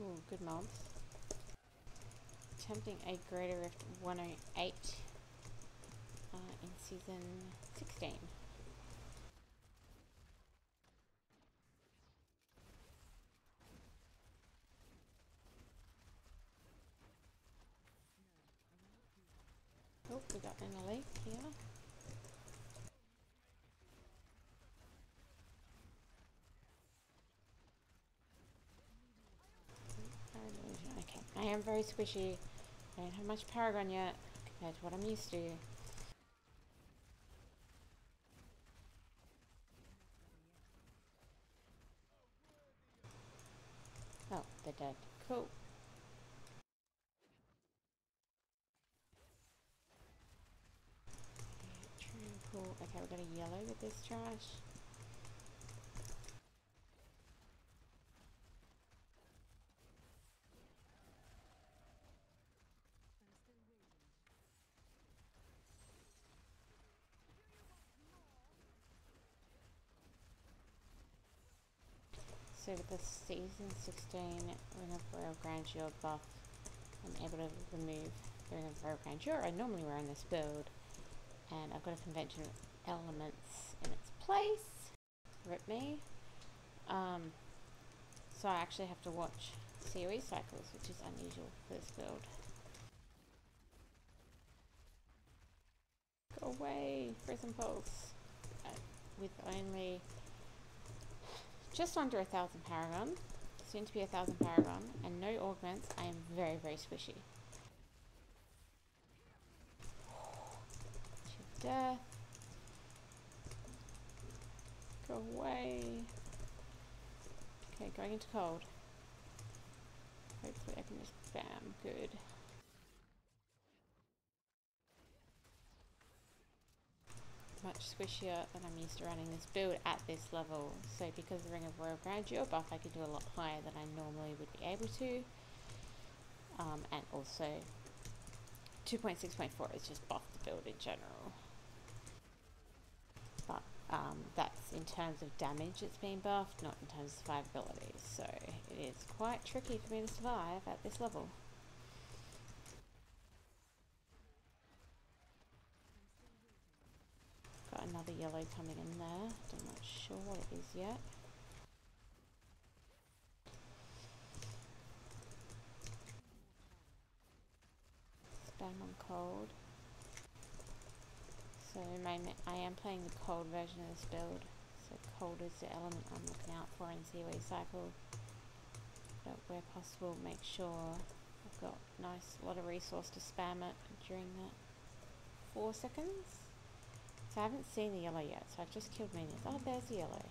Ooh, good mobs. Attempting a Greater Rift 108 in season 16. Oh, we got an elite here. Okay, I am very squishy. I don't have much Paragon yet compared to what I'm used to. Oh, they're dead. Cool. Cool. Okay, we got a yellow with this trash. So with the season 16 Ring of Royal Grandeur buff, I'm able to remove the Ring of Royal Grandeur I normally wear in this build, and I've got a convention elements in its place. Rip me. So I actually have to watch COE cycles, which is unusual for this build. Go away, Prison Pulse. With only just under 1,000 Paragon, soon to be 1,000 Paragon, and no augments, I am very, very squishy. To death. Go away. Okay, going into cold. Hopefully I can just spam. Good. Much squishier than I'm used to running this build at this level. So because the Ring of Royal Grandeur buff, I can do a lot higher than I normally would be able to. And also 2.6.4 is just buff the build in general. But that's in terms of damage it's being buffed, not in terms of survivability. So it is quite tricky for me to survive at this level. Got another yellow coming in there. I'm not sure what it is yet. Spam on cold. So I am playing the cold version of this build. So cold is the element I'm looking out for in COE cycle. But where possible, make sure I've got a lot of resource to spam it during that 4 seconds. So I haven't seen the yellow yet, so I've just killed minions. Oh, there's the yellow.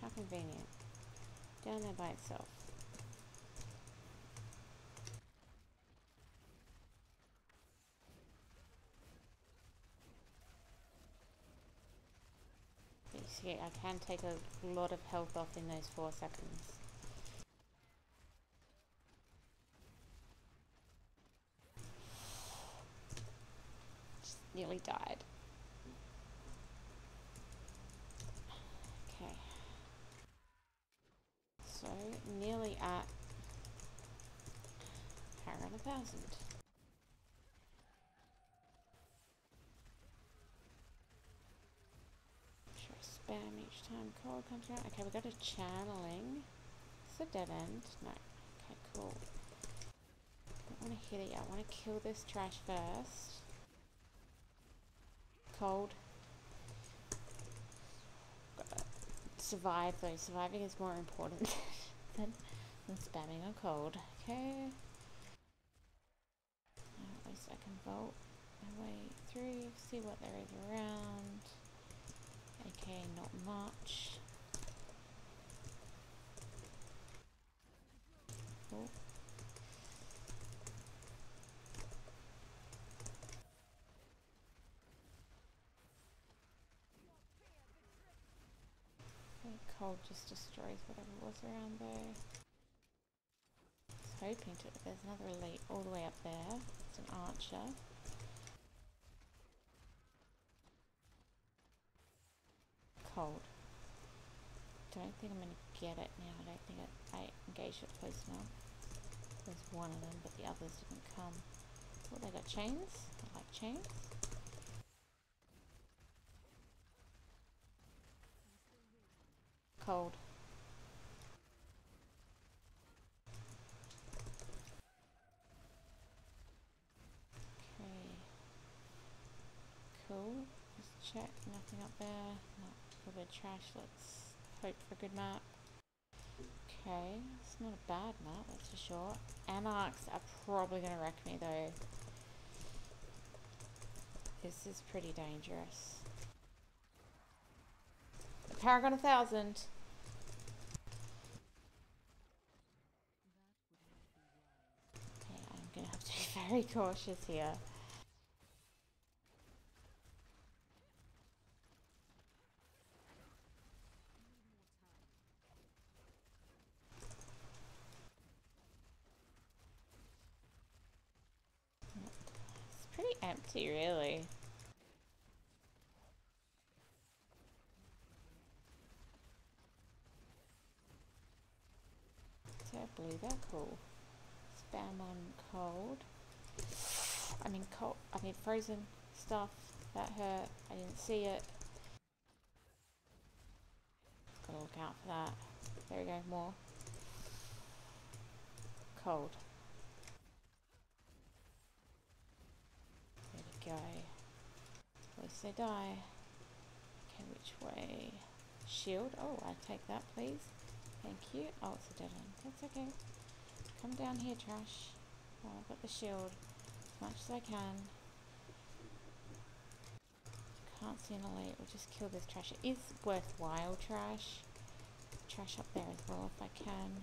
How convenient. Down there by itself. You see, I can take a lot of health off in those 4 seconds. Just nearly died. Okay. So, nearly at Paragon 1,000. Sure, spam each time cold comes around. Okay, we got a channeling. It's a dead end. No. Okay, cool. I don't want to hit it yet. I want to kill this trash first. Cold. Gotta survive though. Surviving is more important than spamming on cold. Okay. At least I can vault my way through, see what there is around. Okay, not much. Oh. Okay, cold just destroys whatever was around there. I was hoping to. There's another elite all the way up there. It's an archer. Cold. Don't think I'm going to get it now. I don't think I engaged it close enough. There's one of them, but the others didn't come. Oh, they got chains. I like chains. Cold. Okay. Cool. Just check. Nothing up there. No. A little bit of trash. Let's hope for a good map. Okay. It's not a bad map, that's for sure. Anarchs are probably going to wreck me though. This is pretty dangerous. The Paragon 1000. Okay, I'm going to have to be very cautious here. It's pretty empty, really. Blue, they're cool. Spam on cold. I mean cold. I mean frozen stuff. That hurt. I didn't see it. Gotta look out for that. There we go. More cold. There we go. At least they die. Okay, which way? Shield. Oh, I take that, please. Thank you. Oh, it's a dead end. That's okay. Come down here, trash. Oh, I've got the shield. As much as I can. Can't see an elite. We'll just kill this trash. It is worthwhile trash. Trash up there as well if I can.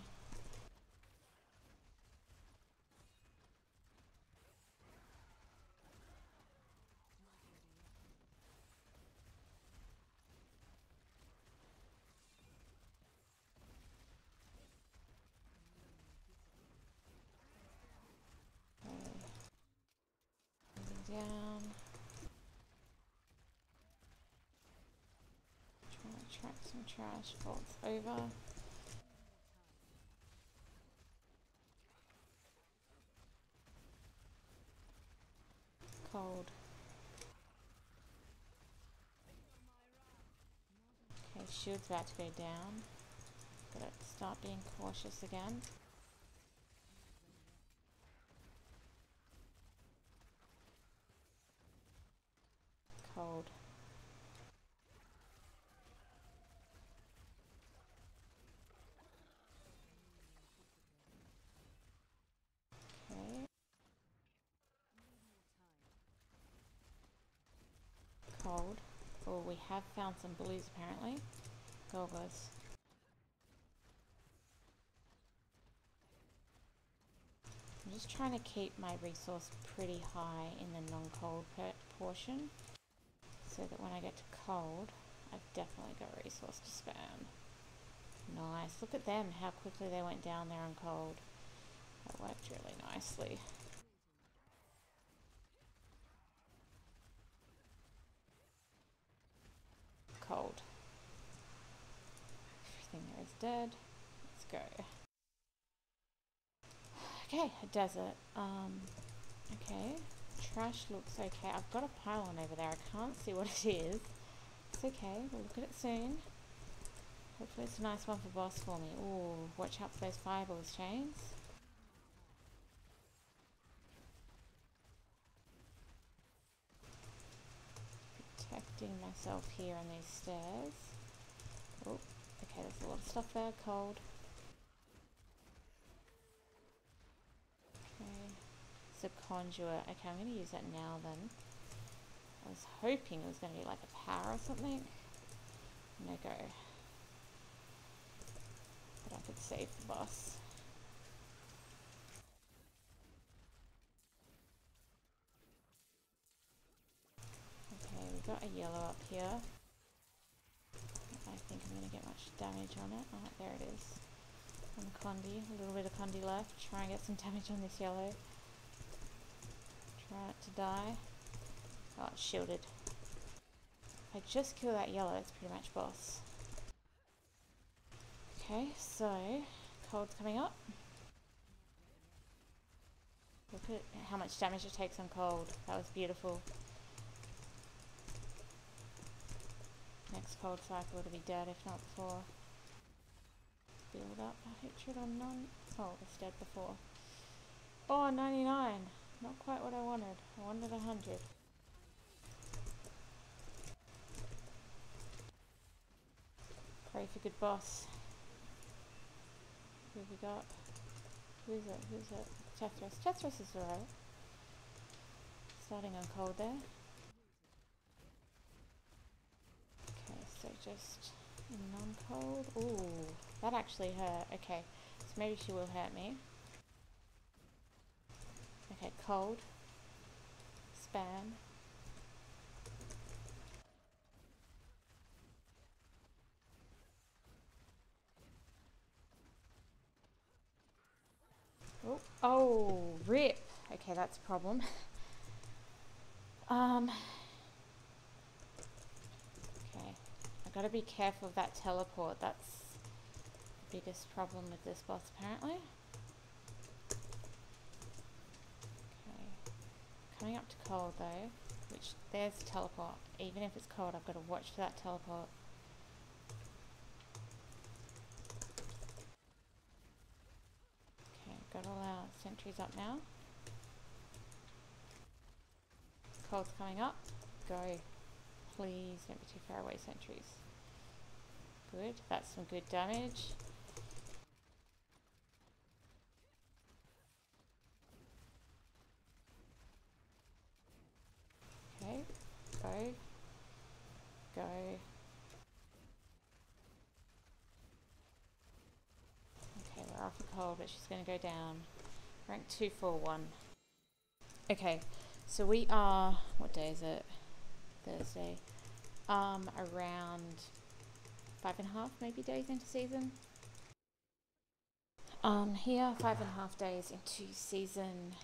Down. Trying to track some trash. Vault's over. Cold. Okay, shield's about to go down. Gotta start being cautious again. Cold. Okay. Cold. Oh, we have found some blues apparently. Go guys. I'm just trying to keep my resource pretty high in the non-cold portion, so that when I get to cold, I've definitely got resource to spam. Nice. Look at them, how quickly they went down there on cold. That worked really nicely. Cold. Everything there is dead. Let's go. Okay, a desert. Okay. Trash looks okay. I've got a pylon over there. I can't see what it is. It's okay. We'll look at it soon. Hopefully it's a nice one for boss for me. Ooh, watch out for those fireballs, chains. Protecting myself here on these stairs. Oh, okay, there's a lot of stuff there. Cold. Okay. It's a conduit. Okay, I'm going to use that now then. I was hoping it was going to be like a power or something. No go. But I could save the boss. Okay, we've got a yellow up here. I think I'm going to get much damage on it. Oh, there it is. On the condi. A little bit of condi left. Try and get some damage on this yellow. Try it to die. Oh, it's shielded. If I just kill that yellow, it's pretty much boss. Okay, so cold's coming up. Look at how much damage it takes on cold. That was beautiful. Next cold cycle to be dead, if not before. Build up a hatred on none. Oh, it's dead before. Oh, 99. Not quite what I wanted. I wanted 100. Pray for good boss. Who have we got? Who is it? Who's it? Chethros. Chethros is alright. Starting on cold there. Okay, so just non-cold. Ooh, that actually hurt. Okay, so maybe she will hurt me. Okay, cold. Spam. Oh, oh, rip. Okay, that's a problem. Okay, I've got to be careful of that teleport. That's the biggest problem with this boss, apparently. Okay, coming up to cold though, which there's a teleport. Even if it's cold, I've got to watch for that teleport. Okay, got all our sentries up now. Cold's coming up. Go. Please don't be too far away, sentries. Good, that's some good damage. Okay, go. Go. Okay, we're off the cold, but she's going to go down. Rank 241. Okay, so we are, what day is it? Thursday. Around 5.5 maybe days into season. Here 5.5 days into season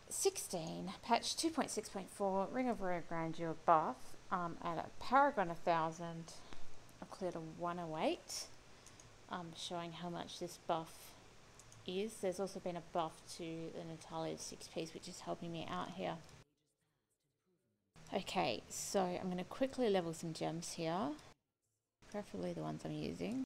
16, patch 2.6.4, Ring of Rare Grandeur buff. At a Paragon 1000, I've cleared a 108, showing how much this buff is. There's also been a buff to the Natalya 6-piece, which is helping me out here. Okay, so I'm going to quickly level some gems here, preferably the ones I'm using.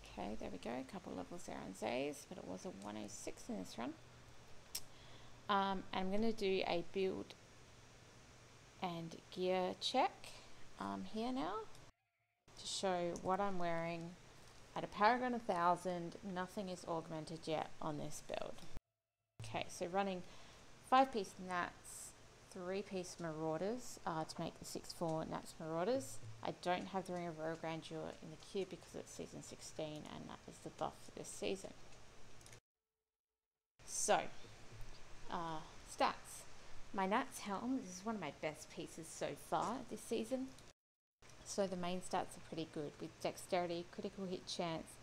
Okay, there we go, a couple levels there on Zays, but it was a 106 in this run. And I'm going to do a build and gear check here now to show what I'm wearing. At a Paragon 1000, nothing is augmented yet on this build. Okay, so running 5-piece Nats, 3-piece Marauders to make the 6/4 Nats Marauders. I don't have the Ring of Rare Grandeur in the queue because it's season 16 and that is the buff for this season. So, stats. My Nats helm, this is one of my best pieces so far this season. So the main stats are pretty good with dexterity, critical hit chance,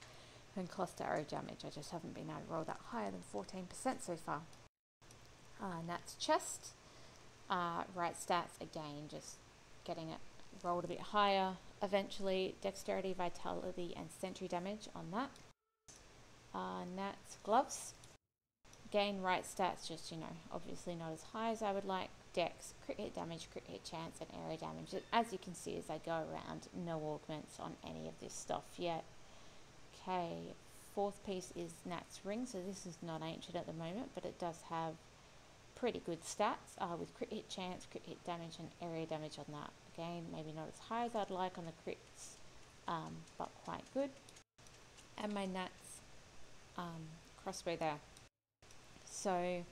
and cost to arrow damage. I just haven't been able to roll that higher than 14% so far. Nat's chest, right stats, again, just getting it rolled a bit higher. Eventually, dexterity, vitality, and sentry damage on that. Nat's gloves, again, right stats, just, you know, obviously not as high as I would like. Dex, crit hit damage, crit hit chance, and area damage. As you can see as I go around, no augments on any of this stuff yet. Okay, 4th piece is Nat's ring, so this is not ancient at the moment, but it does have pretty good stats with crit hit chance, crit hit damage, and area damage on that. Again, maybe not as high as I'd like on the crits, but quite good. And my Nat's crossbow there. So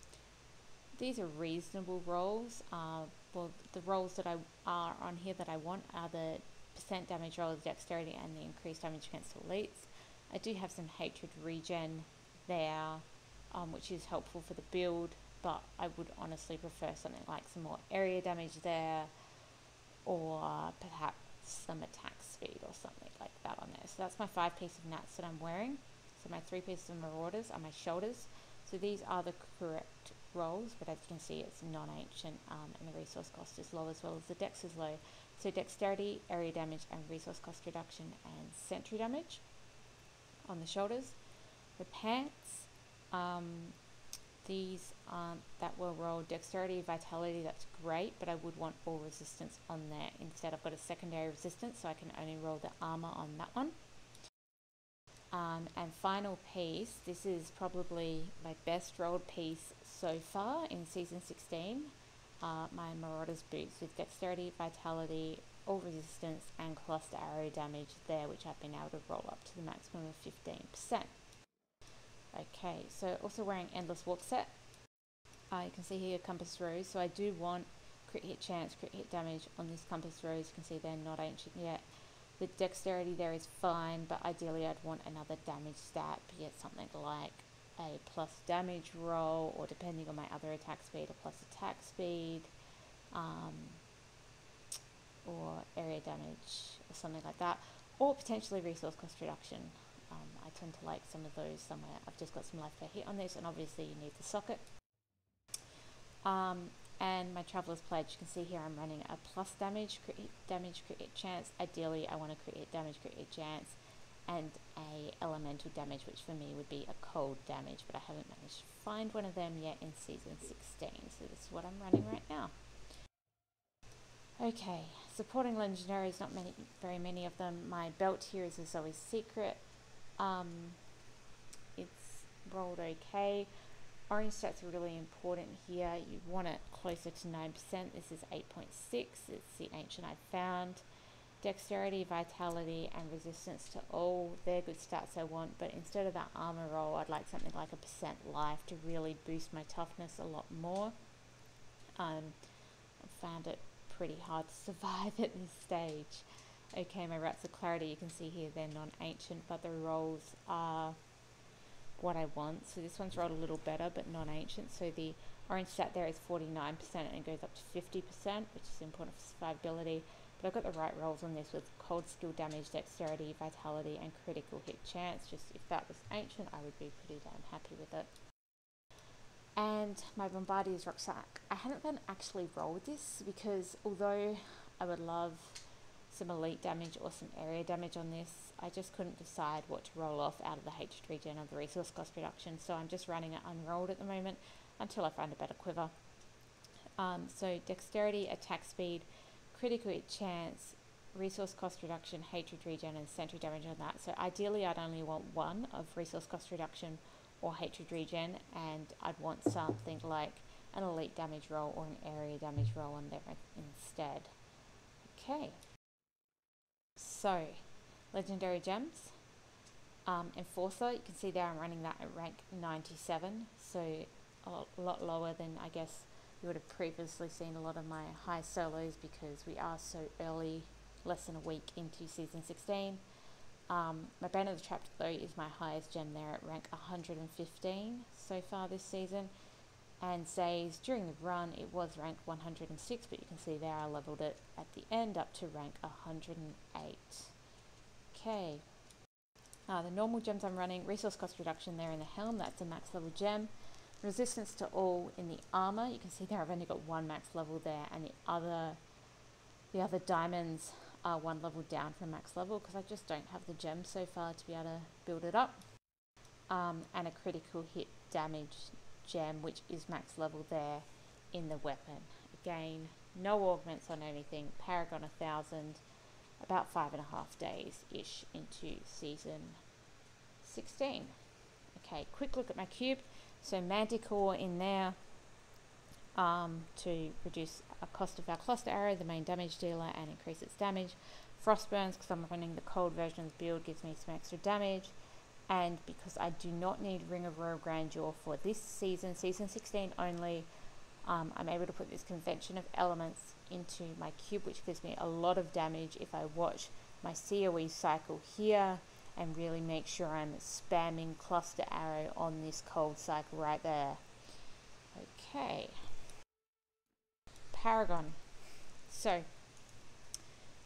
these are reasonable rolls. Well, the rolls that are on here that I want are the percent damage roll, the dexterity, and the increased damage against elites. I do have some hatred regen there, which is helpful for the build, but I would honestly prefer something like some more area damage there, or perhaps some attack speed or something like that on there. So that's my 5-piece of Nats that I'm wearing. So my 3 pieces of Marauders are my shoulders. So these are the correct rolls, but as you can see, it's non-ancient, and the resource cost is low as well as the dex is low. So dexterity, area damage, and resource cost reduction, and sentry damage on the shoulders. The pants, these that will roll dexterity, vitality, that's great, but I would want all resistance on there. Instead, I've got a secondary resistance, so I can only roll the armor on that one. And final piece, this is probably my best rolled piece so far in Season 16, my Marauders boots with dexterity, vitality, all resistance, and cluster arrow damage there, which I've been able to roll up to the maximum of 15%. Okay, so also wearing Endless Walk set. You can see here compass rose, so I do want crit hit chance, crit hit damage on this compass rose. You can see they're not ancient yet. The dexterity there is fine, but ideally I'd want another damage stat, be it something like a plus damage roll, or depending on my other attack speed, a plus attack speed, or area damage, or something like that, or potentially resource cost reduction. I tend to like some of those somewhere. I've just got some life per hit on this, and obviously you need the socket. And my Traveler's Pledge, you can see here I'm running a plus damage, crit hit chance. Ideally I want a crit hit damage, crit hit chance, and a elemental damage, which for me would be a cold damage, but I haven't managed to find one of them yet in Season 16, so this is what I'm running right now. Okay, supporting legendaries, not very many of them. My belt here is a Zoe's Secret. It's rolled okay. Orange stats are really important here. You want it closer to 9%. This is 8.6. It's the ancient I found. Dexterity, vitality, and resistance to all. They're good stats I want, but instead of that armor roll, I'd like something like a percent life to really boost my toughness a lot more. I found it pretty hard to survive at this stage. Okay, my Rats of Clarity, you can see here they're non-ancient, but the rolls are what I want. So this one's rolled a little better, but non-ancient. So the orange stat there is 49%, and it goes up to 50%, which is important for survivability. But I've got the right rolls on this with cold skill damage, dexterity, vitality, and critical hit chance. Just if that was ancient, I would be pretty damn happy with it. And my Bombardier's Rucksack. I haven't been actually rolled this because although I would love some elite damage or some area damage on this, I just couldn't decide what to roll off out of the hatred regen or the resource cost reduction, so I'm just running it unrolled at the moment until I find a better quiver. So dexterity, attack speed, critical hit chance, resource cost reduction, hatred regen, and sentry damage on that. So ideally I'd only want one of resource cost reduction or hatred regen, and I'd want something like an elite damage roll or an area damage roll on there instead. Okay. So, legendary gems. Enforcer, you can see there I'm running that at rank 97, so a lot lower than I guess you would have previously seen a lot of my high solos, because we are so early, less than a week into Season 16. My Bane of the Trapped though is my highest gem there at rank 115 so far this season, and says during the run it was rank 106, but you can see there I leveled it at the end up to rank 108. Okay, the normal gems I'm running, resource cost reduction there in the helm, that's a max level gem. Resistance to all in the armor, you can see there I've only got one max level there, and the other diamonds are one level down from max level because I just don't have the gem so far to be able to build it up. And a critical hit damage gem, which is max level there in the weapon. Again, no augments on anything. Paragon 1000, about 5.5 days ish into Season 16. Okay, quick look at my cube. So Manticore in there to reduce a cost of our cluster arrow, the main damage dealer, and increase its damage. Frostburns, because I'm running the cold version of the build, gives me some extra damage. And because I do not need Ring of Royal Grandeur for this season, Season 16 only, I'm able to put this Convention of Elements into my cube, which gives me a lot of damage if I watch my COE cycle here and really make sure I'm spamming cluster arrow on this cold cycle right there. Okay. Paragon. So,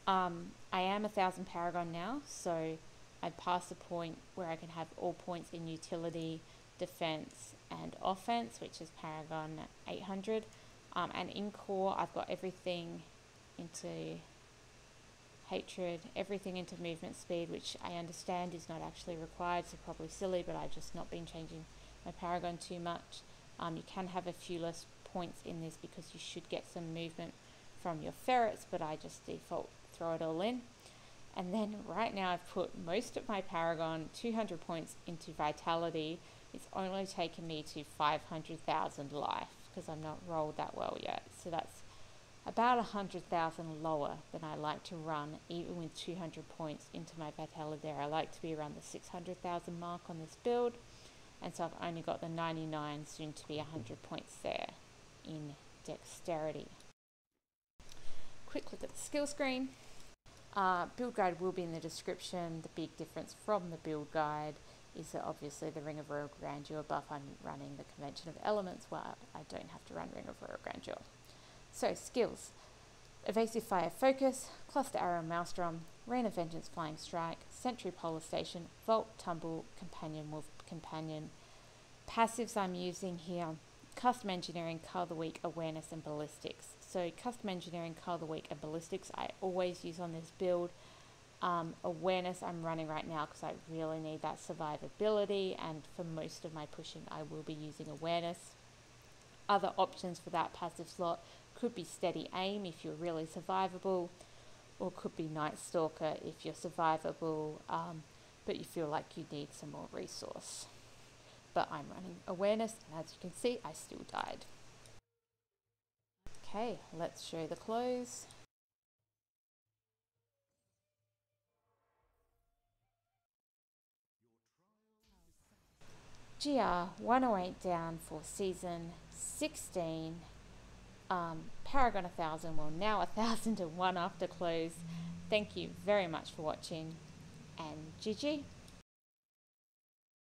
I am 1000 Paragon now, so I'd pass the point where I can have all points in utility, defense, and offense, which is Paragon 800. And in core, I've got everything into hatred, everything into movement speed, which I understand is not actually required, so probably silly, but I've just not been changing my Paragon too much. You can have a few less points in this because you should get some movement from your ferrets, but I just default throw it all in. And then right now I've put most of my Paragon 200 points into Vitality. It's only taken me to 500,000 life because I'm not rolled that well yet. So that's about 100,000 lower than I like to run, even with 200 points into my Vitality there. I like to be around the 600,000 mark on this build. And so I've only got the 99, soon to be 100 points there in Dexterity. Quick look at the skill screen. Build guide will be in the description. The big difference from the build guide is that obviously the Ring of Royal Grandeur buff, I'm running the Convention of Elements while I don't have to run Ring of Royal Grandeur. So skills: Evasive Fire Focus, Cluster Arrow Maelstrom, Rain of Vengeance Flying Strike, Sentry Polar Station, Vault Tumble, Companion Wolf Companion. Passives I'm using here: Custom Engineering, Color the Weak, Awareness and Ballistics. So Custom Engineering, Color the Weak and Ballistics I always use on this build. Awareness I'm running right now because I really need that survivability, and for most of my pushing I will be using Awareness. Other options for that passive slot could be Steady Aim if you're really survivable, or could be Night Stalker if you're survivable, but you feel like you need some more resource. But I'm running Awareness, and as you can see, I still died. Okay, let's show the close. GR 108 down for season 16. Paragon 1000, well now 1001 after close. Thank you very much for watching, and GG.